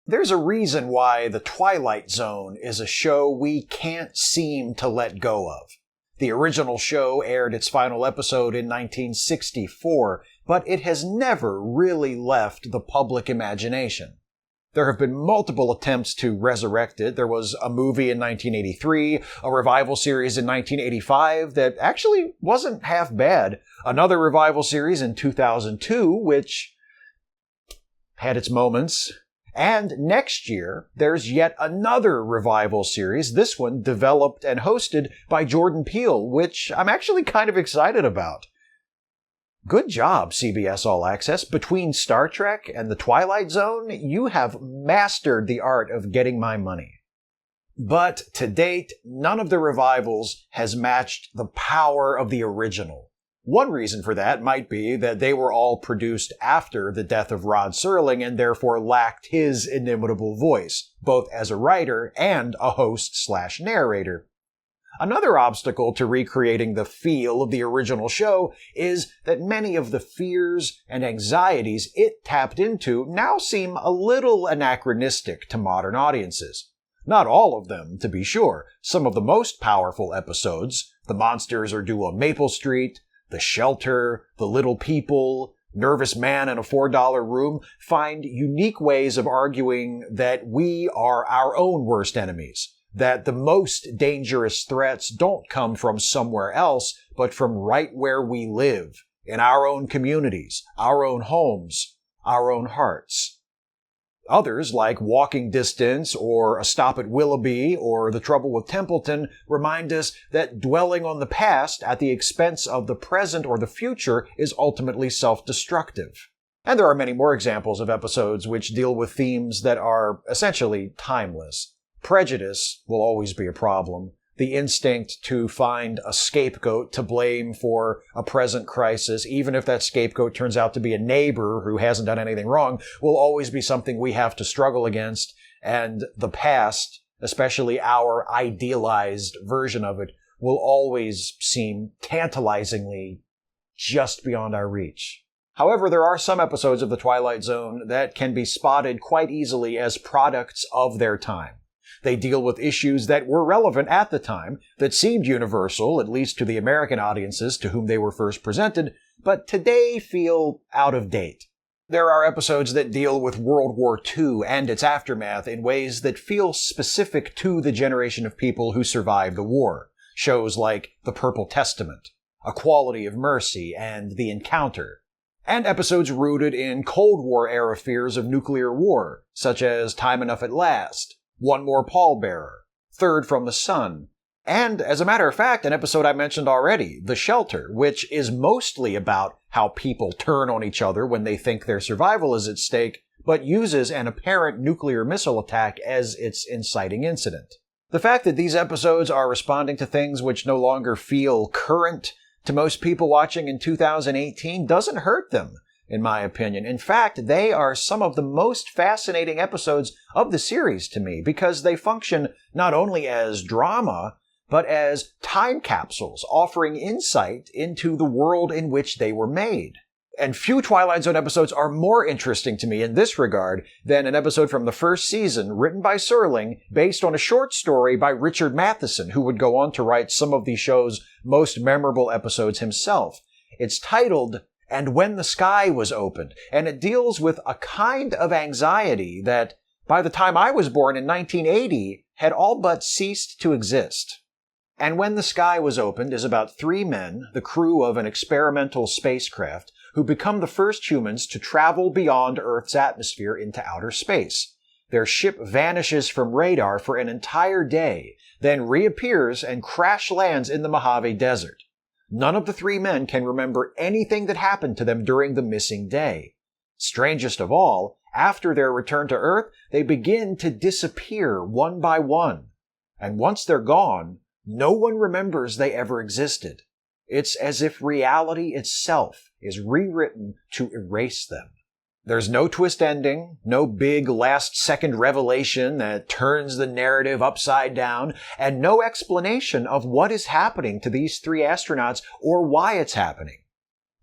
There's a reason why The Twilight Zone is a show we can't seem to let go of. The original show aired its final episode in 1964, but it has never really left the public imagination. There have been multiple attempts to resurrect it. There was a movie in 1983, a revival series in 1985 that actually wasn't half bad, another revival series in 2002, which had its moments. And next year, there's yet another revival series, this one developed and hosted by Jordan Peele, which I'm actually kind of excited about. Good job, CBS All Access. Between Star Trek and The Twilight Zone, you have mastered the art of getting my money. But to date, none of the revivals has matched the power of the original. One reason for that might be that they were all produced after the death of Rod Serling and therefore lacked his inimitable voice, both as a writer and a host/narrator. Another obstacle to recreating the feel of the original show is that many of the fears and anxieties it tapped into now seem a little anachronistic to modern audiences. Not all of them, to be sure. Some of the most powerful episodes, The Monsters Are Due on Maple Street, The Shelter, The Little People, Nervous Man in a $4 Room, find unique ways of arguing that we are our own worst enemies, that the most dangerous threats don't come from somewhere else, but from right where we live, in our own communities, our own homes, our own hearts. Others, like Walking Distance or A Stop at Willoughby or The Trouble with Templeton, remind us that dwelling on the past at the expense of the present or the future is ultimately self-destructive. And there are many more examples of episodes which deal with themes that are essentially timeless. Prejudice will always be a problem. The instinct to find a scapegoat to blame for a present crisis, even if that scapegoat turns out to be a neighbor who hasn't done anything wrong, will always be something we have to struggle against. And the past, especially our idealized version of it, will always seem tantalizingly just beyond our reach. However, there are some episodes of The Twilight Zone that can be spotted quite easily as products of their time. They deal with issues that were relevant at the time, that seemed universal, at least to the American audiences to whom they were first presented, but today feel out of date. There are episodes that deal with World War II and its aftermath in ways that feel specific to the generation of people who survived the war. Shows like The Purple Testament, A Quality of Mercy, and The Encounter. And episodes rooted in Cold War-era fears of nuclear war, such as Time Enough at Last, One More Pallbearer, Third from the Sun, and, as a matter of fact, an episode I mentioned already, The Shelter, which is mostly about how people turn on each other when they think their survival is at stake, but uses an apparent nuclear missile attack as its inciting incident. The fact that these episodes are responding to things which no longer feel current to most people watching in 2018 doesn't hurt them, in my opinion. In fact, they are some of the most fascinating episodes of the series to me because they function not only as drama, but as time capsules offering insight into the world in which they were made. And few Twilight Zone episodes are more interesting to me in this regard than an episode from the first season written by Serling based on a short story by Richard Matheson, who would go on to write some of the show's most memorable episodes himself. It's titled And When the Sky Was Opened, and it deals with a kind of anxiety that, by the time I was born in 1980, had all but ceased to exist. And When the Sky Was Opened is about three men, the crew of an experimental spacecraft, who become the first humans to travel beyond Earth's atmosphere into outer space. Their ship vanishes from radar for an entire day, then reappears and crash lands in the Mojave Desert. None of the three men can remember anything that happened to them during the missing day. Strangest of all, after their return to Earth, they begin to disappear one by one. And once they're gone, no one remembers they ever existed. It's as if reality itself is rewritten to erase them. There's no twist ending, no big last-second revelation that turns the narrative upside down, and no explanation of what is happening to these three astronauts or why it's happening.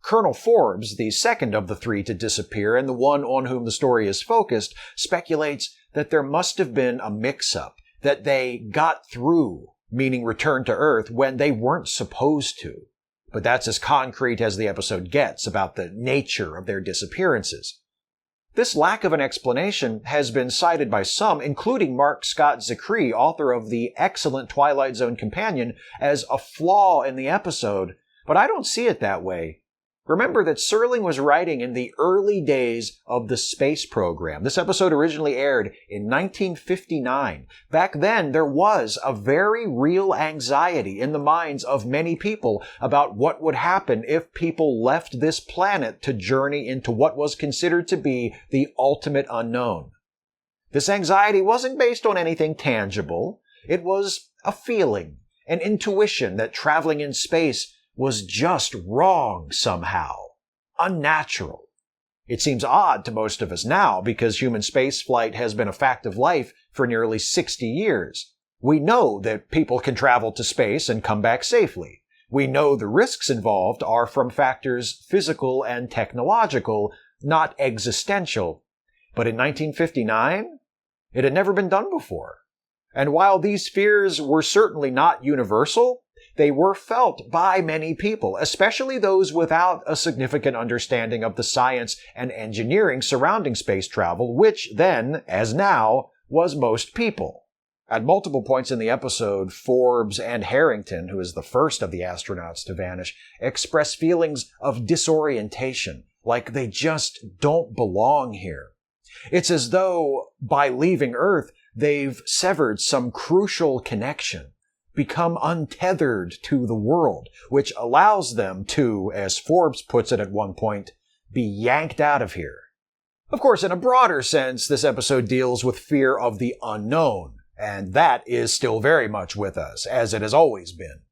Colonel Forbes, the second of the three to disappear and the one on whom the story is focused, speculates that there must have been a mix-up, that they got through, meaning returned to Earth, when they weren't supposed to. But that's as concrete as the episode gets about the nature of their disappearances. This lack of an explanation has been cited by some, including Mark Scott Zicree, author of the excellent Twilight Zone companion, as a flaw in the episode, but I don't see it that way. Remember that Serling was writing in the early days of the space program. This episode originally aired in 1959. Back then, there was a very real anxiety in the minds of many people about what would happen if people left this planet to journey into what was considered to be the ultimate unknown. This anxiety wasn't based on anything tangible. It was a feeling, an intuition that traveling in space was just wrong somehow. Unnatural. It seems odd to most of us now because human spaceflight has been a fact of life for nearly 60 years. We know that people can travel to space and come back safely. We know the risks involved are from factors physical and technological, not existential. But in 1959, it had never been done before. And while these fears were certainly not universal, they were felt by many people, especially those without a significant understanding of the science and engineering surrounding space travel, which then, as now, was most people. At multiple points in the episode, Forbes and Harrington, who is the first of the astronauts to vanish, express feelings of disorientation, like they just don't belong here. It's as though, by leaving Earth, they've severed some crucial connection, become untethered to the world, which allows them to, as Forbes puts it at one point, be yanked out of here. Of course, in a broader sense, this episode deals with fear of the unknown, and that is still very much with us, as it has always been.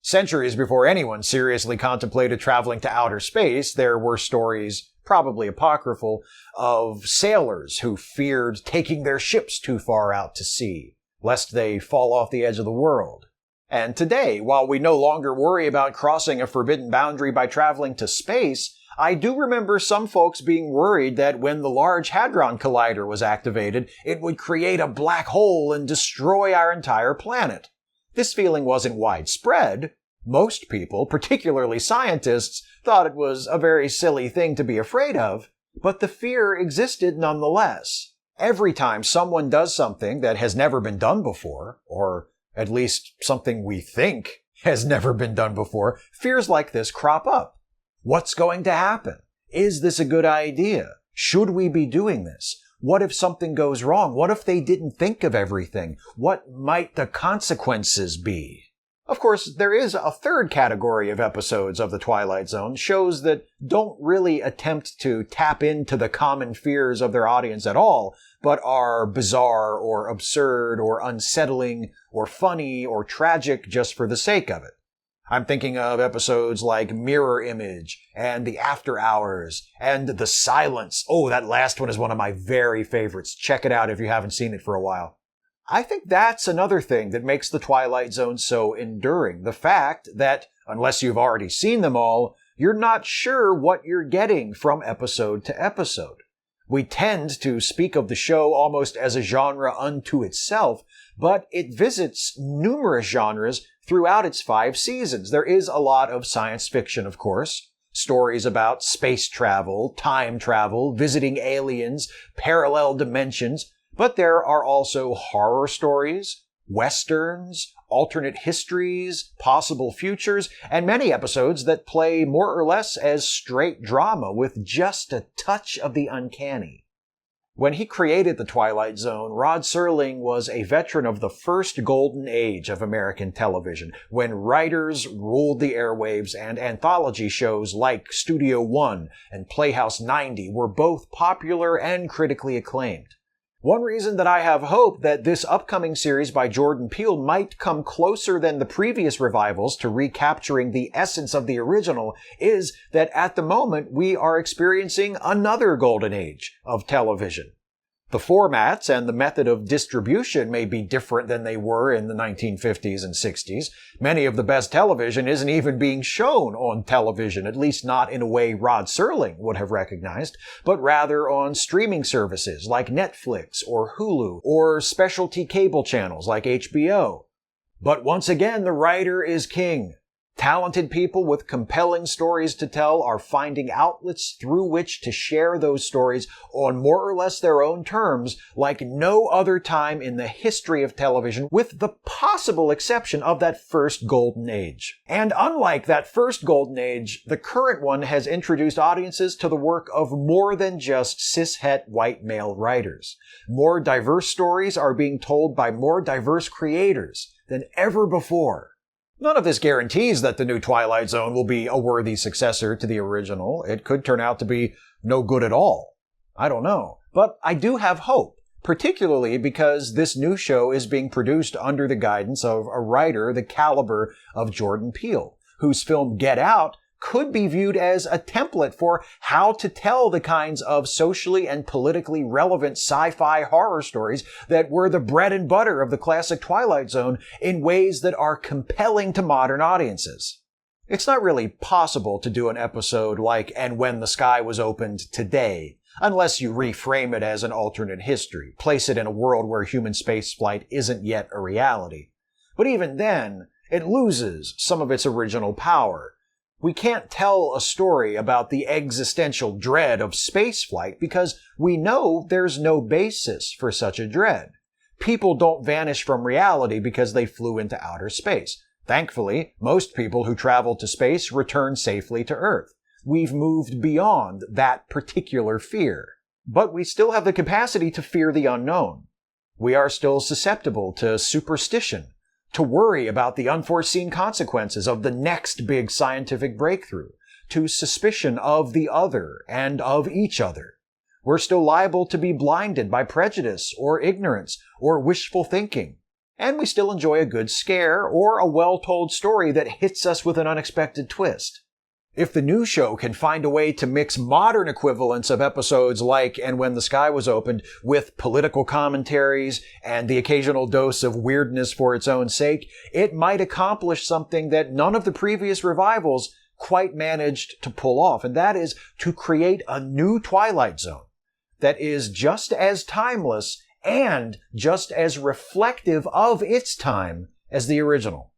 Centuries before anyone seriously contemplated traveling to outer space, there were stories, probably apocryphal, of sailors who feared taking their ships too far out to sea, lest they fall off the edge of the world. And today, while we no longer worry about crossing a forbidden boundary by traveling to space, I do remember some folks being worried that when the Large Hadron Collider was activated, it would create a black hole and destroy our entire planet. This feeling wasn't widespread. Most people, particularly scientists, thought it was a very silly thing to be afraid of, but the fear existed nonetheless. Every time someone does something that has never been done before, or at least something we think has never been done before, fears like this crop up. What's going to happen? Is this a good idea? Should we be doing this? What if something goes wrong? What if they didn't think of everything? What might the consequences be? Of course, there is a third category of episodes of The Twilight Zone, shows that don't really attempt to tap into the common fears of their audience at all, but are bizarre or absurd or unsettling or funny or tragic just for the sake of it. I'm thinking of episodes like Mirror Image and The After Hours and The Silence. Oh, that last one is one of my very favorites. Check it out if you haven't seen it for a while. I think that's another thing that makes The Twilight Zone so enduring. The fact that, unless you've already seen them all, you're not sure what you're getting from episode to episode. We tend to speak of the show almost as a genre unto itself, but it visits numerous genres throughout its 5 seasons. There is a lot of science fiction, of course. Stories about space travel, time travel, visiting aliens, parallel dimensions. But there are also horror stories, westerns, alternate histories, possible futures, and many episodes that play more or less as straight drama with just a touch of the uncanny. When he created The Twilight Zone, Rod Serling was a veteran of the first golden age of American television, when writers ruled the airwaves and anthology shows like Studio One and Playhouse 90 were both popular and critically acclaimed. One reason that I have hope that this upcoming series by Jordan Peele might come closer than the previous revivals to recapturing the essence of the original is that at the moment we are experiencing another golden age of television. The formats and the method of distribution may be different than they were in the 1950s and 60s. Many of the best television isn't even being shown on television, at least not in a way Rod Serling would have recognized, but rather on streaming services like Netflix or Hulu, or specialty cable channels like HBO. But once again, the writer is king. Talented people with compelling stories to tell are finding outlets through which to share those stories on more or less their own terms like no other time in the history of television, with the possible exception of that first golden age. And unlike that first golden age, the current one has introduced audiences to the work of more than just cishet white male writers. More diverse stories are being told by more diverse creators than ever before. None of this guarantees that the new Twilight Zone will be a worthy successor to the original. It could turn out to be no good at all. I don't know. But I do have hope, particularly because this new show is being produced under the guidance of a writer the caliber of Jordan Peele, whose film Get Out could be viewed as a template for how to tell the kinds of socially and politically relevant sci-fi horror stories that were the bread and butter of the classic Twilight Zone in ways that are compelling to modern audiences. It's not really possible to do an episode like And When the Sky Was Opened today, unless you reframe it as an alternate history, place it in a world where human spaceflight isn't yet a reality. But even then, it loses some of its original power. We can't tell a story about the existential dread of spaceflight because we know there's no basis for such a dread. People don't vanish from reality because they flew into outer space. Thankfully, most people who travel to space return safely to Earth. We've moved beyond that particular fear. But we still have the capacity to fear the unknown. We are still susceptible to superstition, to worry about the unforeseen consequences of the next big scientific breakthrough, to suspicion of the other and of each other. We're still liable to be blinded by prejudice or ignorance or wishful thinking. And we still enjoy a good scare or a well-told story that hits us with an unexpected twist. If the new show can find a way to mix modern equivalents of episodes like And When the Sky Was Opened with political commentaries and the occasional dose of weirdness for its own sake, it might accomplish something that none of the previous revivals quite managed to pull off, and that is to create a new Twilight Zone that is just as timeless and just as reflective of its time as the original.